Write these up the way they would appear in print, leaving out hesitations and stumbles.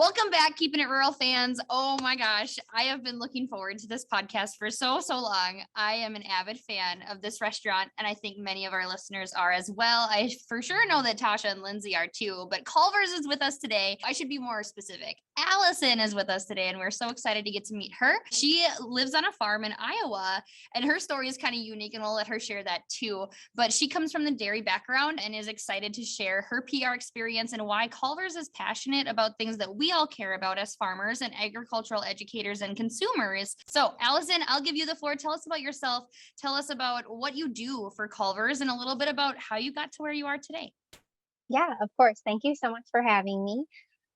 Welcome back, Keepin' It Rural fans. Oh my gosh, I have been looking forward to this podcast for so long. I am an avid fan of this restaurant, and I think many of our listeners are as well. I for sure know that Tasha and Lindsay are too, but Culvers is with us today. I should be more specific. Alison is with us today, and we're so excited to get to meet her. She lives on a farm in Iowa, and her story is kind of unique, and we'll let her share that too. But she comes from the dairy background and is excited to share her PR experience and why Culvers is passionate about things that we all care about as farmers and agricultural educators and consumers. So, Alison, I'll give you the floor. Tell us about yourself. Tell us about what you do for Culvers and a little bit about how you got to where you are today. Yeah, of course. Thank you so much for having me.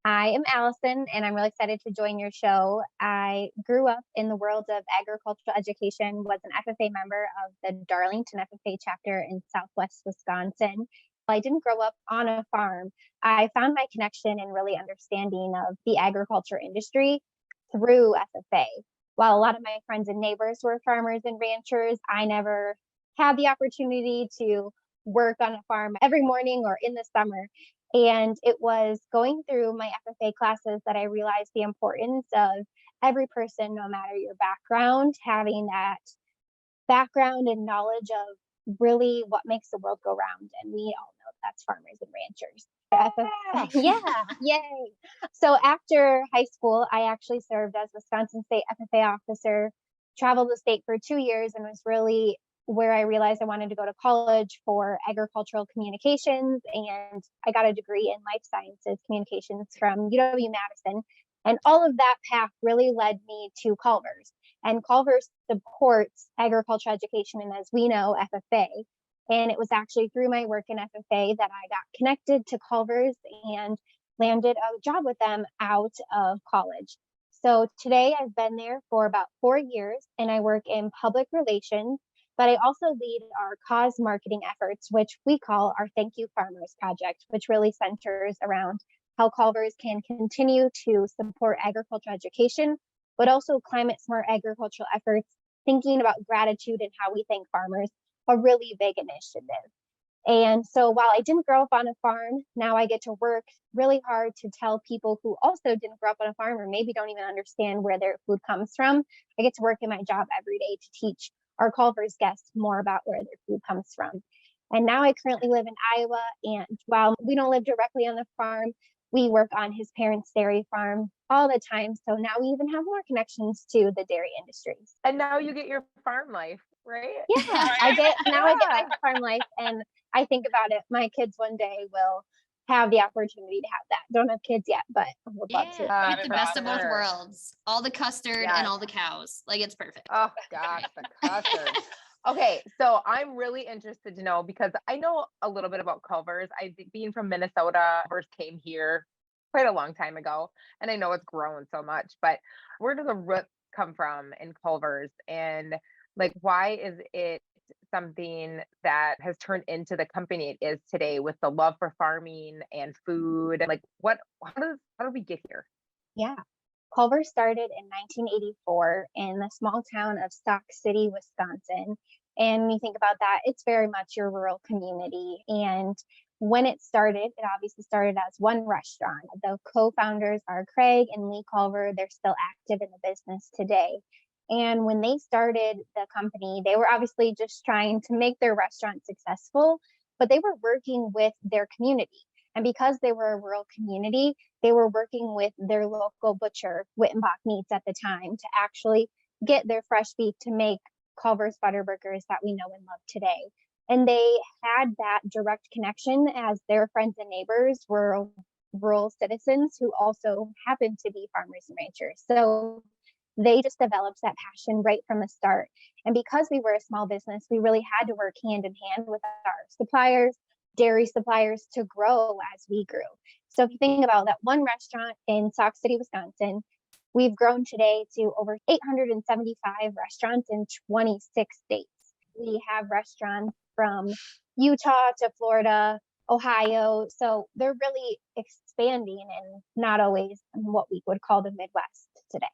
I am Alison, and I'm really excited to join your show. I grew up in the world of agricultural education, was an FFA member of the Darlington FFA chapter in Southwest Wisconsin. I didn't grow up on a farm. I found my connection and really understanding of the agriculture industry through FFA. While a lot of my friends and neighbors were farmers and ranchers, I never had the opportunity to work on a farm every morning or in the summer. And it was going through my FFA classes that I realized the importance of every person, no matter your background, having that background and knowledge of really what makes the world go round. And we all know that's farmers and ranchers. Yeah, yay. So after high school, I actually served as Wisconsin State FFA officer, traveled the state for 2 years, and was really where I realized I wanted to go to college for agricultural communications. And I got a degree in life sciences communications from UW-Madison. And all of that path really led me to Culvers. And Culvers supports agricultural education, and as we know, FFA. And it was actually through my work in FFA that I got connected to Culvers and landed a job with them out of college. So today I've been there for about 4 years, and I work in public relations, but I also lead our cause marketing efforts, which we call our Thank You Farmers project, which really centers around how Culvers can continue to support agricultural education, but also climate smart agricultural efforts, thinking about gratitude and how we thank farmers, a really big initiative. And so while I didn't grow up on a farm, now I get to work really hard to tell people who also didn't grow up on a farm or maybe don't even understand where their food comes from. I get to work in my job every day to teach our Culvers guests more about where their food comes from. And now I currently live in Iowa, and while we don't live directly on the farm, we work on his parents' dairy farm all the time. So now we even have more connections to the dairy industry. And now you get your farm life, right? Yeah, I get my farm life, and I think about it. My kids one day will have the opportunity to have that. Don't have kids yet, but I would love to. Get the best of both worlds. All the custard and all the cows. Like, it's perfect. Oh gosh, the custard. Okay, so I'm really interested to know, because I know a little bit about Culvers. Being from Minnesota, first came here quite a long time ago, and I know it's grown so much, but where does the root come from in Culvers? And like, why is it something that has turned into the company it is today, with the love for farming and food? Like, how did we get here? Yeah. Culvers started in 1984 in the small town of Stock City, Wisconsin. And when you think about that, it's very much your rural community. And when it started, it obviously started as one restaurant. The co-founders are Craig and Lee Culver. They're still active in the business today. And when they started the company, they were obviously just trying to make their restaurant successful, but they were working with their community. And because they were a rural community, they were working with their local butcher, Wittenbach Meats at the time, to actually get their fresh beef to make Culver's butter burgers that we know and love today. And they had that direct connection, as their friends and neighbors were rural citizens who also happened to be farmers and ranchers. So they just developed that passion right from the start. And because we were a small business, we really had to work hand in hand with our suppliers, dairy suppliers, to grow as we grew. So if you think about that one restaurant in Sauk City, Wisconsin, we've grown today to over 875 restaurants in 26 states. We have restaurants from Utah to Florida, Ohio. So they're really expanding, and not always in what we would call the Midwest today.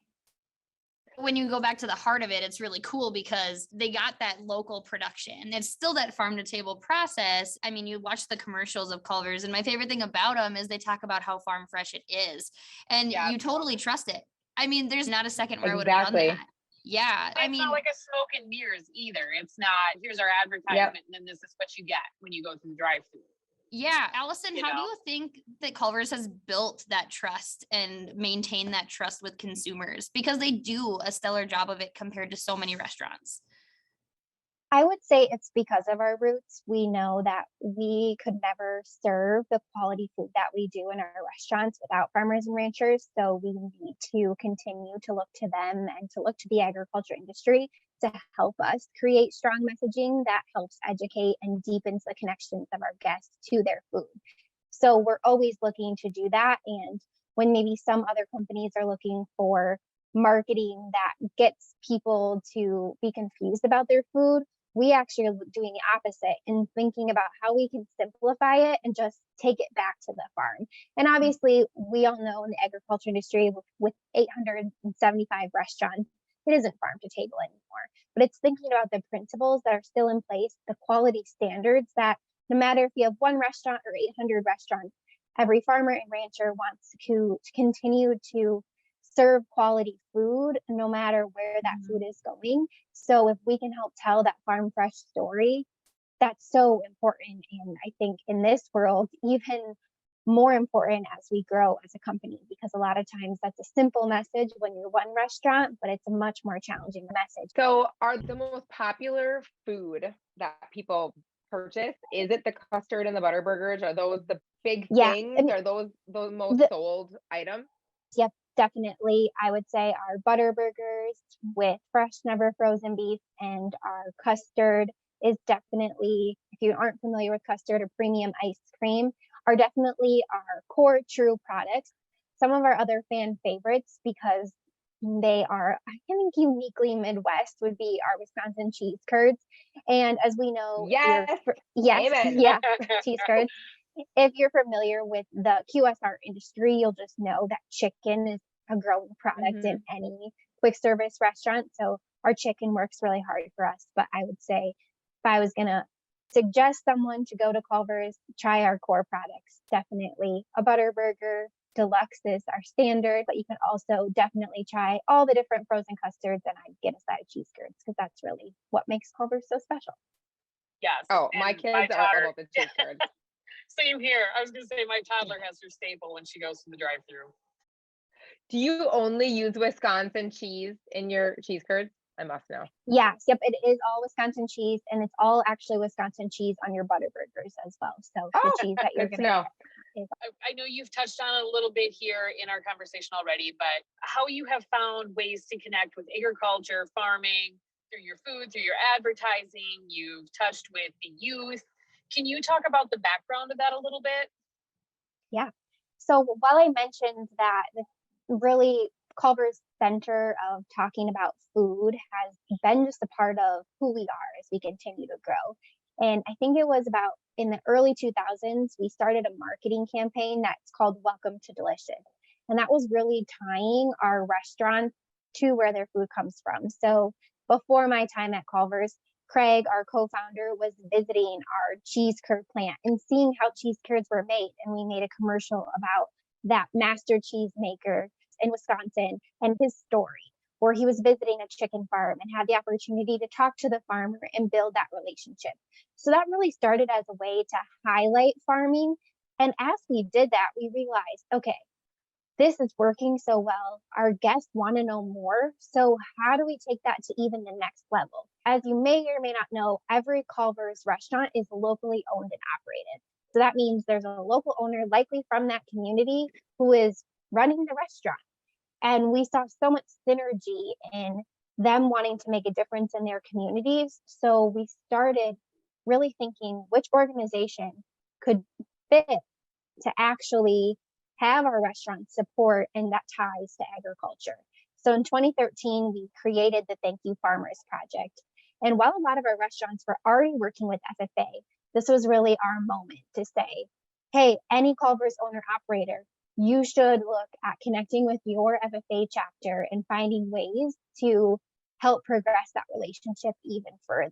When you go back to the heart of it, it's really cool because they got that local production. It's still that farm to table process. I mean, you watch the commercials of Culvers, and my favorite thing about them is they talk about how farm fresh it is, and you totally trust it. I mean, there's not a second where I would have done that. Yeah. It's not like a smoke and mirrors either. It's not, here's our advertisement, and then this is what you get when you go through the drive-through. Yeah. Allison, how do you think that Culvers has built that trust and maintained that trust with consumers? Because they do a stellar job of it compared to so many restaurants. I would say it's because of our roots. We know that we could never serve the quality food that we do in our restaurants without farmers and ranchers. So we need to continue to look to them and to look to the agriculture industry to help us create strong messaging that helps educate and deepens the connections of our guests to their food. So we're always looking to do that. And when maybe some other companies are looking for marketing that gets people to be confused about their food, we actually are doing the opposite and thinking about how we can simplify it and just take it back to the farm. And obviously, we all know in the agriculture industry with 875 restaurants, it isn't farm to table anymore. But it's thinking about the principles that are still in place, the quality standards that no matter if you have one restaurant or 800 restaurants, every farmer and rancher wants to continue to serve quality food no matter where that food is going. So if we can help tell that farm fresh story, that's so important. And I think in this world, even more important as we grow as a company, because a lot of times that's a simple message when you're one restaurant, but it's a much more challenging message. So are the most popular food that people purchase, is it the custard and the butter burgers? Are those the big things? I mean, are those the most sold items? Yep, definitely. I would say our butter burgers with fresh, never frozen beef, and our custard is definitely, if you aren't familiar with custard or premium ice cream, are definitely our core true products. Some of our other fan favorites, because they are, I think, uniquely Midwest, would be our Wisconsin cheese curds. And as we know, cheese curds. If you're familiar with the QSR industry, you'll just know that chicken is a growing product in any quick service restaurant. So our chicken works really hard for us. But I would say if I was going to suggest someone to go to Culvers, try our core products. Definitely a butter burger. Deluxe is our standard, but you can also definitely try all the different frozen custards, and I'd get a side of cheese curds because that's really what makes Culvers so special. Yes. Oh, my kids are about the cheese curds. Same here. I was going to say my toddler has her staple when she goes to the drive-through. Do you only use Wisconsin cheese in your cheese curds? I must know. Yes. Yep. It is all Wisconsin cheese, and it's all actually Wisconsin cheese on your butter burgers as well. So the cheese that you're going to know. I know you've touched on it a little bit here in our conversation already, but how you have found ways to connect with agriculture, farming, through your food, through your advertising, you've touched with the youth. Can you talk about the background of that a little bit? Yeah. So while I mentioned that really Culver's center of talking about food has been just a part of who we are as we continue to grow. And I think it was about in the early 2000s, we started a marketing campaign that's called Welcome to Delicious. And that was really tying our restaurants to where their food comes from. So before my time at Culver's, Craig, our co-founder, was visiting our cheese curd plant and seeing how cheese curds were made. And we made a commercial about that master cheese maker in Wisconsin and his story, where he was visiting a chicken farm and had the opportunity to talk to the farmer and build that relationship. So that really started as a way to highlight farming. And as we did that, we realized, okay, this is working so well. Our guests want to know more. So how do we take that to even the next level? As you may or may not know, every Culver's restaurant is locally owned and operated. So that means there's a local owner, likely from that community, who is running the restaurant. And we saw so much synergy in them wanting to make a difference in their communities. So we started really thinking which organization could fit to actually have our restaurant support and that ties to agriculture. So in 2013, we created the Thank You Farmers Project. And while a lot of our restaurants were already working with FFA, this was really our moment to say, hey, any Culver's owner operator, you should look at connecting with your FFA chapter and finding ways to help progress that relationship even further.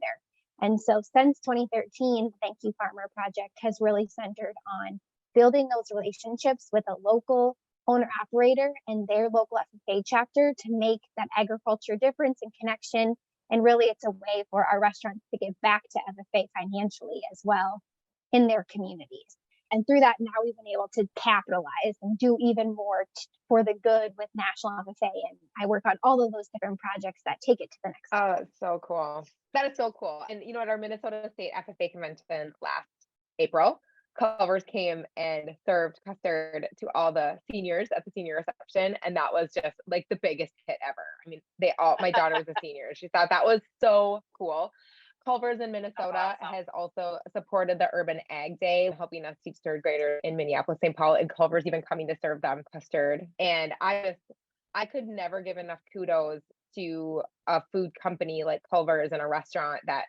And so since 2013, the Thank You Farmer Project has really centered on building those relationships with a local owner operator and their local FFA chapter to make that agriculture difference and connection. And really, it's a way for our restaurants to give back to FFA financially as well in their communities. And through that, now we've been able to capitalize and do even more for the good with National FFA. And I work on all of those different projects that take it to the next Oh, level. that's so cool. That is so cool. And you know, at our Minnesota State FFA convention last April, Culvers came and served custard to all the seniors at the senior reception. And that was just like the biggest hit ever. I mean, my daughter was a senior. She thought that was so cool. Culvers in Minnesota has also supported the Urban Ag Day, helping us teach third graders in Minneapolis, St. Paul, and Culvers even coming to serve them custard. And I could never give enough kudos to a food company like Culvers and a restaurant that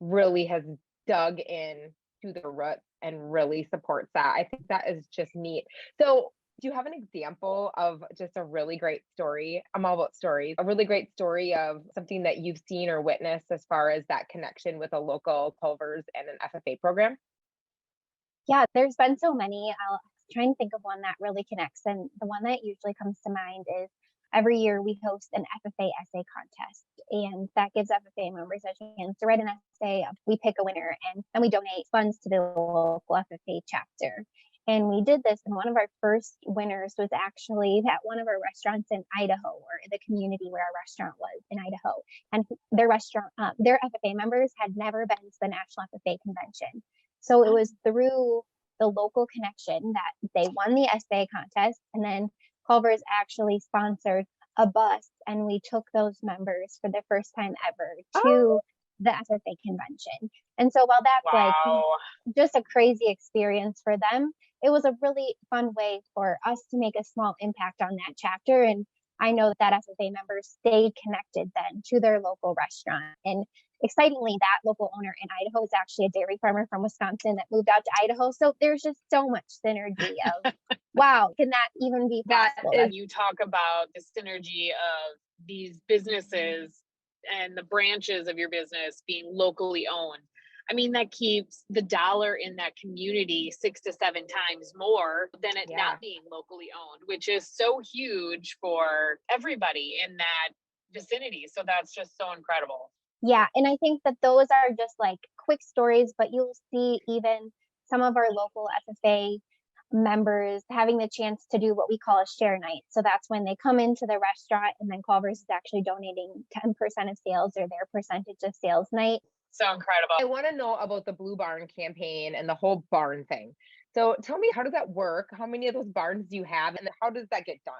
really has dug in to the roots and really supports that. I think that is just neat. So do you have an example of just a really great story? I'm all about stories. A really great story of something that you've seen or witnessed as far as that connection with a local Culvers and an FFA program? Yeah, there's been so many. I'll try and think of one that really connects. And the one that usually comes to mind is every year we host an FFA essay contest. And that gives FFA members a chance to write an essay. We pick a winner and then we donate funds to the local FFA chapter. And we did this, and one of our first winners was actually at one of our restaurants in Idaho, or the community where our restaurant was in Idaho. And their restaurant, their FFA members had never been to the National FFA convention. So it was through the local connection that they won the essay contest, and then Culvers actually sponsored a bus, and we took those members for the first time ever to the FFA convention. And so while that's like just a crazy experience for them, it was a really fun way for us to make a small impact on that chapter. And I know that FFA members stayed connected then to their local restaurant. And excitingly, that local owner in Idaho is actually a dairy farmer from Wisconsin that moved out to Idaho. So there's just so much synergy of, wow, can that even be possible? You talk about the synergy of these businesses and the branches of your business being locally owned. I mean, that keeps the dollar in that community 6 to 7 times more than it not being locally owned, which is so huge for everybody in that vicinity. So that's just so incredible. Yeah. And I think that those are just like quick stories, but you'll see even some of our local FFA members having the chance to do what we call a share night. So that's when they come into the restaurant, and then Culvers is actually donating 10% of sales or their percentage of sales night. So incredible. I want to know about the Blue Barn campaign and the whole barn thing. So tell me, how does that work? How many of those barns do you have, and how does that get done?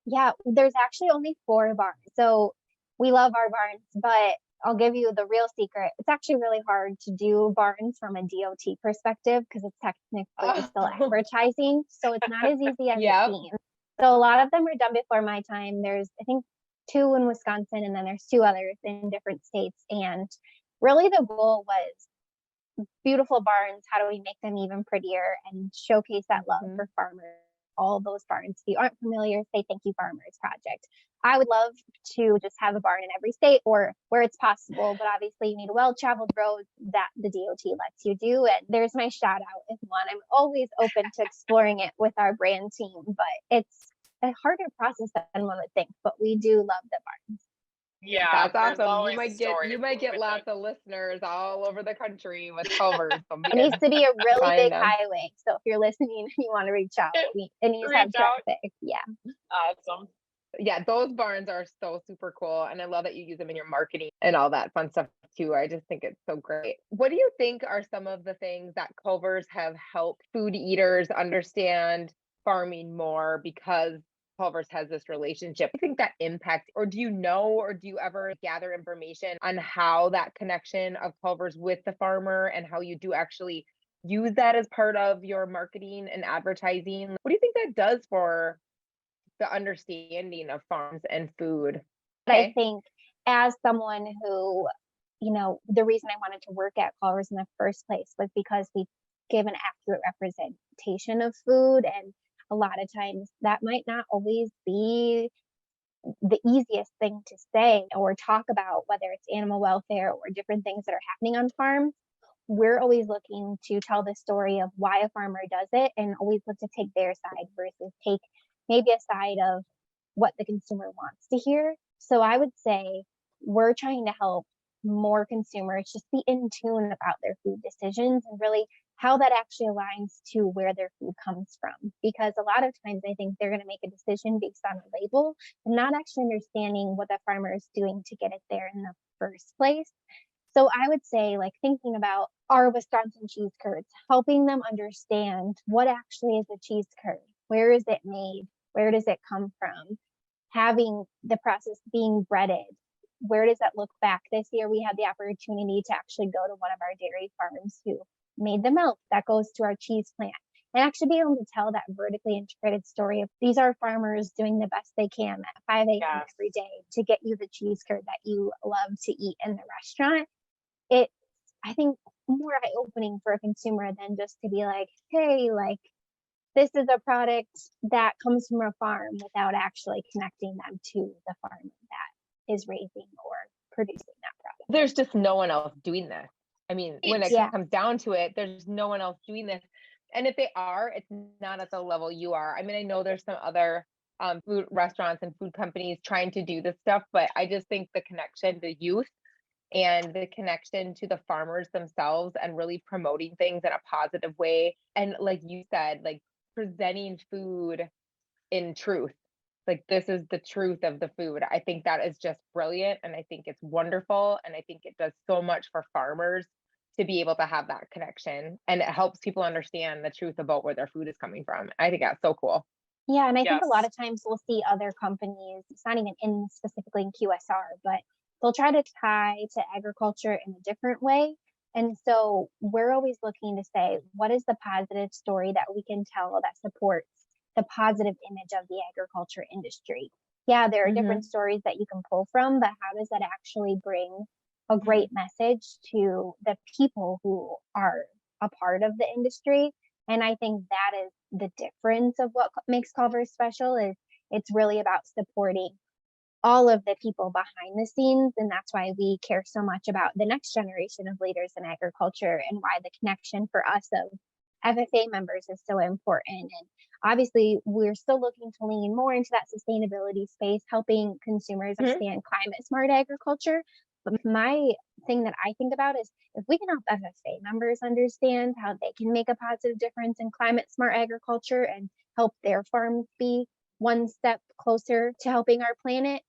Yeah, there's actually only 4 barns. So we love our barns, but I'll give you the real secret. It's actually really hard to do barns from a DOT perspective because it's technically still advertising. So it's not as easy as it seems. So a lot of them were done before my time. There's, I think, 2 in Wisconsin, and then there's 2 others in different states. And really the goal was beautiful barns. How do we make them even prettier and showcase that love for farmers? All those barns. If you aren't familiar, say Thank You Farmers Project. I would love to just have a barn in every state or where it's possible, but obviously you need a well-traveled road that the DOT lets you do. And there's my shout out if one. I'm always open to exploring it with our brand team, but it's a harder process than one would think, but we do love the barns. Yeah, that's awesome. You might get lots of listeners all over the country with Culvers. It needs to be a really big highway. So if you're listening and you want to reach out, it needs to have traffic. Yeah. Awesome. Yeah, those barns are so super cool. And I love that you use them in your marketing and all that fun stuff too. I just think it's so great. What do you think are some of the things that Culvers have helped food eaters understand farming more because Culvers has this relationship? Do you think that impacts, or do you know, or do you ever gather information on how that connection of Culvers with the farmer and how you do actually use that as part of your marketing and advertising? What do you think that does for the understanding of farms and food? I think as someone who, you know, the reason I wanted to work at Culvers in the first place was because we give an accurate representation of food. And a lot of times that might not always be the easiest thing to say or talk about, whether it's animal welfare or different things that are happening on farms. We're always looking to tell the story of why a farmer does it and always look to take their side versus take maybe a side of what the consumer wants to hear. So I would say we're trying to help more consumers just be in tune about their food decisions and really how that actually aligns to where their food comes from. Because a lot of times I think they're going to make a decision based on a label and not actually understanding what the farmer is doing to get it there in the first place. So I would say, like, thinking about our Wisconsin cheese curds, helping them understand what actually is a cheese curd, where is it made, where does it come from, having the process being breaded, where does that look back? This year we had the opportunity to actually go to one of our dairy farms who made the milk that goes to our cheese plant and actually be able to tell that vertically integrated story of these are farmers doing the best they can at 5 a.m. every day to get you the cheese curd that you love to eat in the restaurant. It's, I think, more eye-opening for a consumer than just to be like, hey, like, this is a product that comes from a farm without actually connecting them to the farm that is raising or producing that product. There's just no one else doing this. I mean, when it comes down to it, there's no one else doing this. And if they are, it's not at the level you are. I mean, I know there's some other food restaurants and food companies trying to do this stuff, but I just think the connection to youth and the connection to the farmers themselves and really promoting things in a positive way. And like you said, like presenting food in truth. Like, this is the truth of the food. I think that is just brilliant. And I think it's wonderful. And I think it does so much for farmers to be able to have that connection. And it helps people understand the truth about where their food is coming from. I think that's so cool. Yeah. And I think a lot of times we'll see other companies, it's not even in specifically in QSR, but they'll try to tie to agriculture in a different way. And so we're always looking to say, what is the positive story that we can tell that supports the positive image of the agriculture industry? Yeah, there are different stories that you can pull from, but how does that actually bring a great message to the people who are a part of the industry? And I think that is the difference of what makes Culvers special is it's really about supporting all of the people behind the scenes. And that's why we care so much about the next generation of leaders in agriculture and why the connection for us of FFA members is so important. And obviously, we're still looking to lean more into that sustainability space, helping consumers understand climate smart agriculture. But my thing that I think about is if we can help FFA members understand how they can make a positive difference in climate smart agriculture and help their farms be one step closer to helping our planet,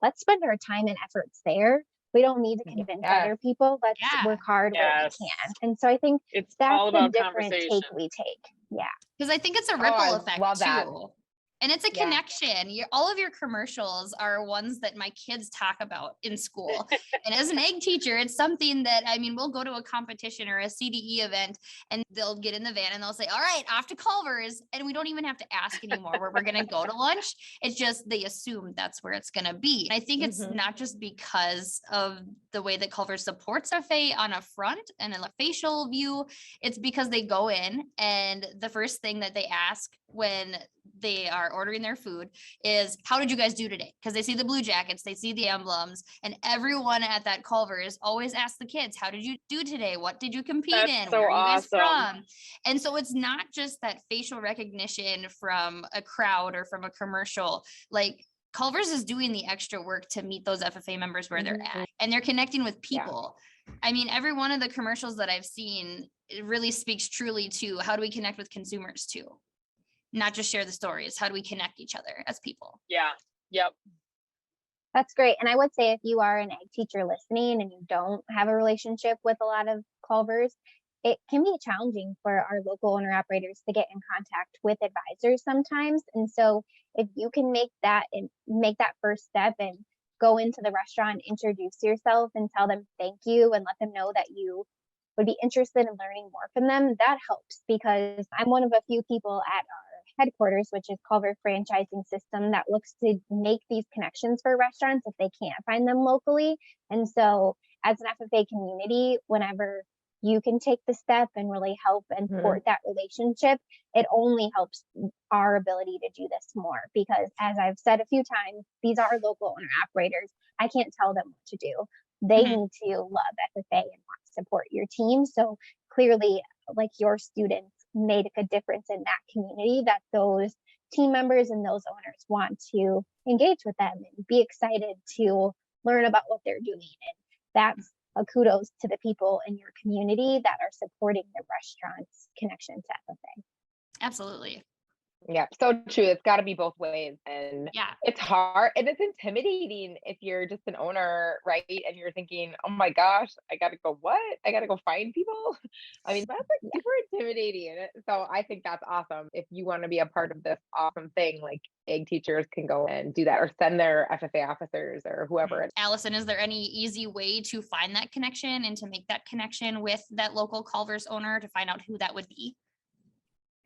let's spend our time and efforts there. We don't need to convince other people. Let's work hard where we can. And so I think that's the different take we take. Yeah. Because I think it's a ripple effect too. That. And it's a connection. All of your commercials are ones that my kids talk about in school. And as an ag teacher, it's something that, I mean, we'll go to a competition or a CDE event and they'll get in the van and they'll say, all right, off to Culvers. And we don't even have to ask anymore where we're going to go to lunch. It's just, they assume that's where it's going to be. And I think it's not just because of the way that Culvers supports FA on a front and a facial view. It's because they go in and the first thing that they ask when they are ordering their food is, how did you guys do today? Because they see the blue jackets, they see the emblems, and everyone at that Culvers always asks the kids, how did you do today? What did you compete in? So where are you guys awesome. from? And so it's not just that facial recognition from a crowd or from a commercial. Like, Culvers is doing the extra work to meet those FFA members where they're at, and they're connecting with people. I mean, every one of the commercials that I've seen, it really speaks truly to how do we connect with consumers too? Not just share the stories. How do we connect each other as people? Yeah. Yep. That's great. And I would say if you are an ag teacher listening and you don't have a relationship with a lot of Culvers, it can be challenging for our local owner operators to get in contact with advisors sometimes. And so if you can make that first step and go into the restaurant, introduce yourself and tell them thank you and let them know that you would be interested in learning more from them, that helps, because I'm one of a few people at our headquarters, which is Culver Franchising System, that looks to make these connections for restaurants if they can't find them locally. And so as an FFA community, whenever you can take the step and really help and Mhm. support that relationship, it only helps our ability to do this more. Because as I've said a few times, these are local owner operators. I can't tell them what to do. They Mhm. need to love FFA and want to support your team. So clearly, like, your students made a difference in that community, that those team members and those owners want to engage with them and be excited to learn about what they're doing. And that's a kudos to the people in your community that are supporting the restaurant's connection to FFA. Absolutely. Yeah, so true. It's got to be both ways. And Yeah. it's hard and it's intimidating if you're just an owner, right? And you're thinking, oh my gosh, I got to go, what? I got to go find people. I mean, that's like Yeah. super intimidating. So I think that's awesome. If you want to be a part of this awesome thing, like egg teachers can go and do that or send their FFA officers or whoever. Alison, is there any easy way to find that connection and to make that connection with that local Culvers owner to find out who that would be?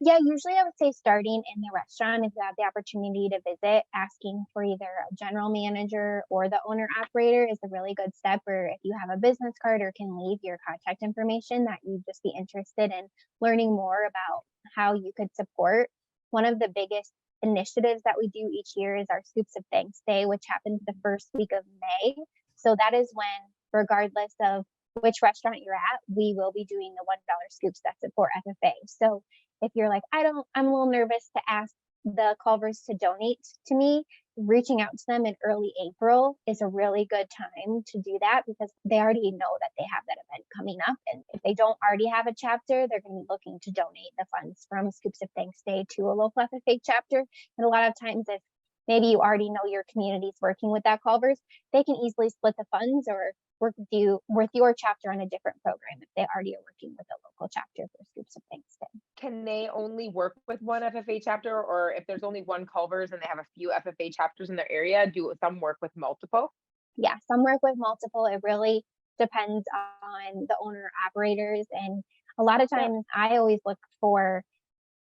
Yeah, usually I would say starting in the restaurant, if you have the opportunity to visit, asking for either a general manager or the owner operator is a really good step. Or if you have a business card or can leave your contact information, that you'd just be interested in learning more about how you could support. One of the biggest initiatives that we do each year is our Scoops of Thanks Day, which happens the first week of May. So that is when, regardless of which restaurant you're at, we will be doing the $1 scoops that support FFA. So if you're like, I'm a little nervous to ask the Culvers to donate to me, reaching out to them in early April is a really good time to do that, because they already know that they have that event coming up. And if they don't already have a chapter, they're going to be looking to donate the funds from Scoops of Thanks Day to a local FFA chapter. And a lot of times, if maybe you already know your community's working with that Culvers, they can easily split the funds or work with your chapter on a different program if they already are working with a local chapter for Scoops of Thanks Day. Can they only work with one FFA chapter, or if there's only one Culvers and they have a few FFA chapters in their area, do some work with multiple? Yeah, some work with multiple. It really depends on the owner operators. And a lot of Yeah. times I always look for,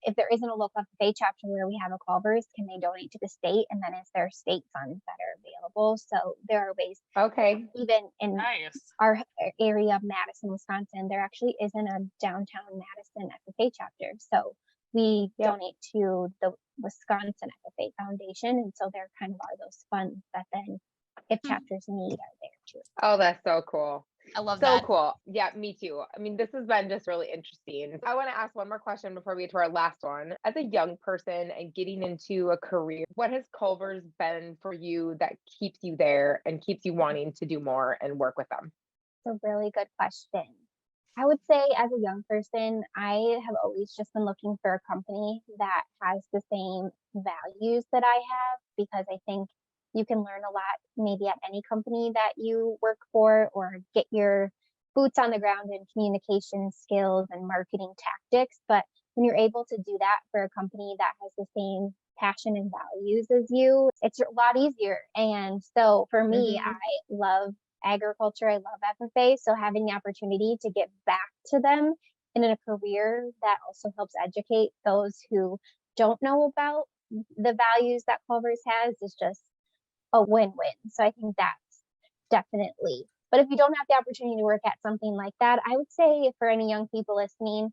if there isn't a local FFA chapter where we have a Culvers, can they donate to the state? And then is there state funds that are available? So there are ways, Okay. even in Nice. our area of Madison, Wisconsin, there actually isn't a downtown Madison FFA chapter. So we Yeah. donate to the Wisconsin FFA Foundation. And so there kind of are those funds that then, if chapters need, are there too. Oh, that's so cool. I love So that. cool. Yeah, me too. I mean, this has been just really interesting. I want to ask one more question before we get to our last one. As a young person and getting into a career, what has Culver's been for you that keeps you there and keeps you wanting to do more and work with them? It's a really good question. I would say, as a young person, I have always just been looking for a company that has the same values that I have, because I think you can learn a lot maybe at any company that you work for, or get your boots on the ground in communication skills and marketing tactics. But when you're able to do that for a company that has the same passion and values as you, it's a lot easier. And so for me, Mhm. I love agriculture. I love FFA. So having the opportunity to get back to them in a career that also helps educate those who don't know about the values that Culver's has is just a win-win. So I think that's definitely. But if you don't have the opportunity to work at something like that, I would say, for any young people listening,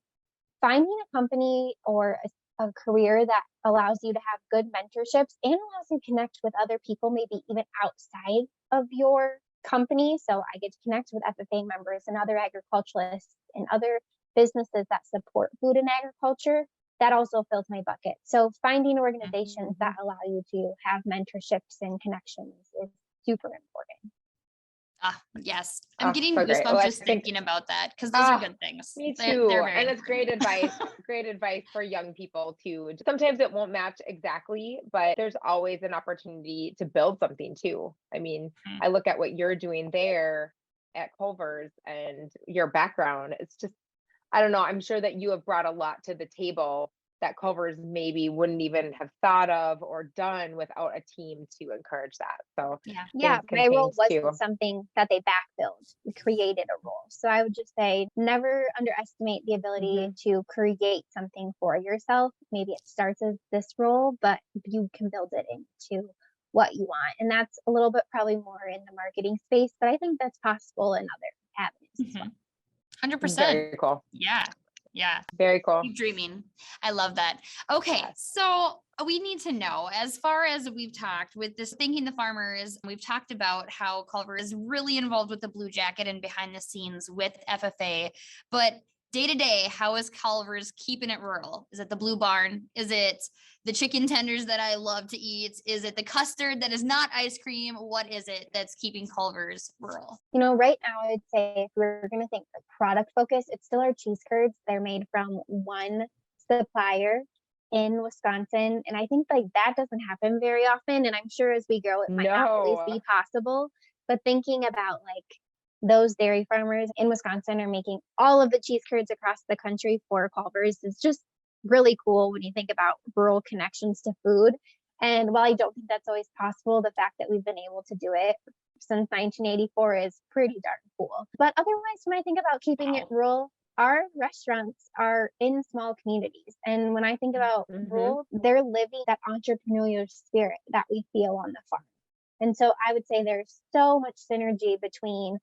finding a company or a career that allows you to have good mentorships and allows you to connect with other people, maybe even outside of your company. So I get to connect with FFA members and other agriculturalists and other businesses that support food and agriculture. That also fills my bucket. So finding organizations that allow you to have mentorships and connections is super important. Yes. I'm Oh, getting so great. goosebumps Well, I just think thinking about that, because those are Ah, good things. me They're too. very And it's great important. advice, great advice for young people too. Sometimes it won't match exactly, but there's always an opportunity to build something too. I mean, Mhm. I look at what you're doing there at Culver's and your background. It's just, I don't know. I'm sure that you have brought a lot to the table that Culver's maybe wouldn't even have thought of or done without a team to encourage that. So Yeah. Yeah, things can my role change wasn't too. something that they backfilled. We created a role. So I would just say, never underestimate the ability to create something for yourself. Maybe it starts as this role, but you can build it into what you want. And that's a little bit probably more in the marketing space, but I think that's possible in other avenues as well. Mhm. 100%. Very cool. Yeah. Yeah. Very cool. Keep dreaming. I love that. Okay. So we need to know, as far as we've talked with this Thanking the Farmers, we've talked about how Culver is really involved with the Blue Jacket and behind the scenes with FFA, but day to day, how is Culver's keeping it rural? Is it the Blue Barn? Is it the chicken tenders that I love to eat? Is it the custard that is not ice cream? What is it that's keeping Culver's rural? Right now, I would say if we're going to think the product focus, it's still our cheese curds. They're made from one supplier in Wisconsin. And I think that doesn't happen very often. And I'm sure as we grow, it might not always be possible. But thinking about those dairy farmers in Wisconsin are making all of the cheese curds across the country for Culver's is just really cool when you think about rural connections to food. And while I don't think that's always possible, the fact that we've been able to do it since 1984 is pretty darn cool. But otherwise, when I think about keeping it rural, our restaurants are in small communities. And when I think about rural, they're living that entrepreneurial spirit that we feel on the farm. And so I would say there's so much synergy between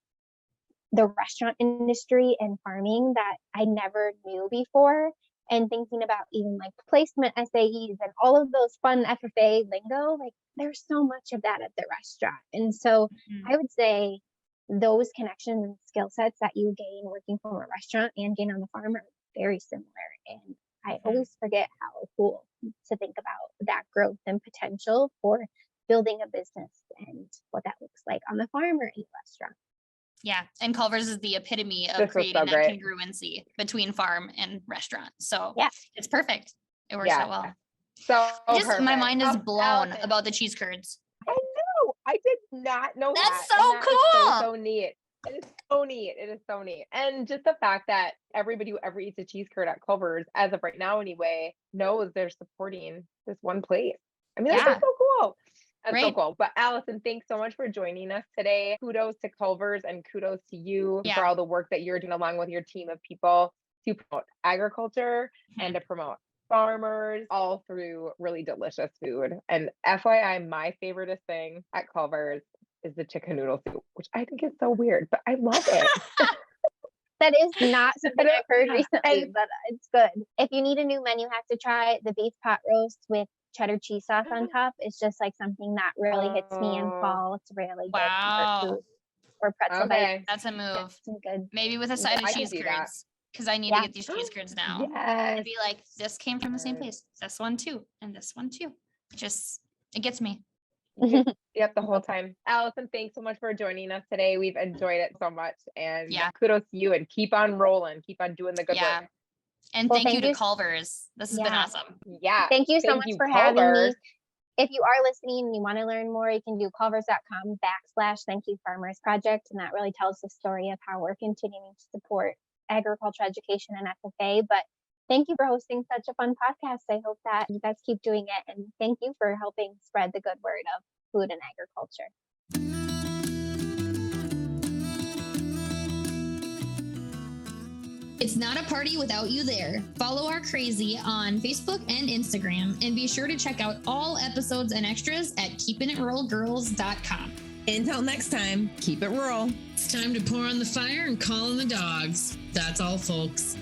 the restaurant industry and farming that I never knew before. And thinking about even placement SAEs and all of those fun FFA lingo, there's so much of that at the restaurant. And so I would say those connections and skill sets that you gain working from a restaurant and gain on the farm are very similar. And I always forget how cool to think about that growth and potential for building a business and what that looks like on the farm or in the restaurant. Yeah. And Culver's is the epitome of creating that congruency between farm and restaurant. So it's perfect. It works out well. So my mind is blown about the cheese curds. I know. I did not know That's that. so cool. So neat. It is so neat. It is so neat. And just the fact that everybody who ever eats a cheese curd at Culver's, as of right now anyway, knows they're supporting this one place. I mean, that's so cool. That's so cool. But Alison, thanks so much for joining us today. Kudos to Culvers and kudos to you for all the work that you're doing along with your team of people to promote agriculture and to promote farmers all through really delicious food. And FYI, my favoriteest thing at Culvers is the chicken noodle soup, which I think is so weird, but I love it. That is not something I've heard recently, but it's good. If you need a new menu hack to try, the beef pot roast with cheddar cheese sauce on top is just something that really hits me in fall. It's really good for food or pretzel bites. That's a move. Good. Maybe with a side of cheese curds, because I need to get these cheese curds now. I'd be like, this came from the same place. This one too, and this one too. It gets me. Yep, the whole time. Alison, thanks so much for joining us today. We've enjoyed it so much, and kudos to you. And keep on rolling. Keep on doing the good work. And thank you to Culvers. This has been awesome. Yeah. Thank you so much for having me. If you are listening and you want to learn more, you can do culvers.com/Thank You Farmers Project. And that really tells the story of how we're continuing to support agriculture education and FFA. But thank you for hosting such a fun podcast. I hope that you guys keep doing it. And thank you for helping spread the good word of food and agriculture. It's not a party without you there. Follow our crazy on Facebook and Instagram, and be sure to check out all episodes and extras at keepinitruralgirls.com. Until next time, keep it rural. It's time to pour on the fire and call in the dogs. That's all, folks.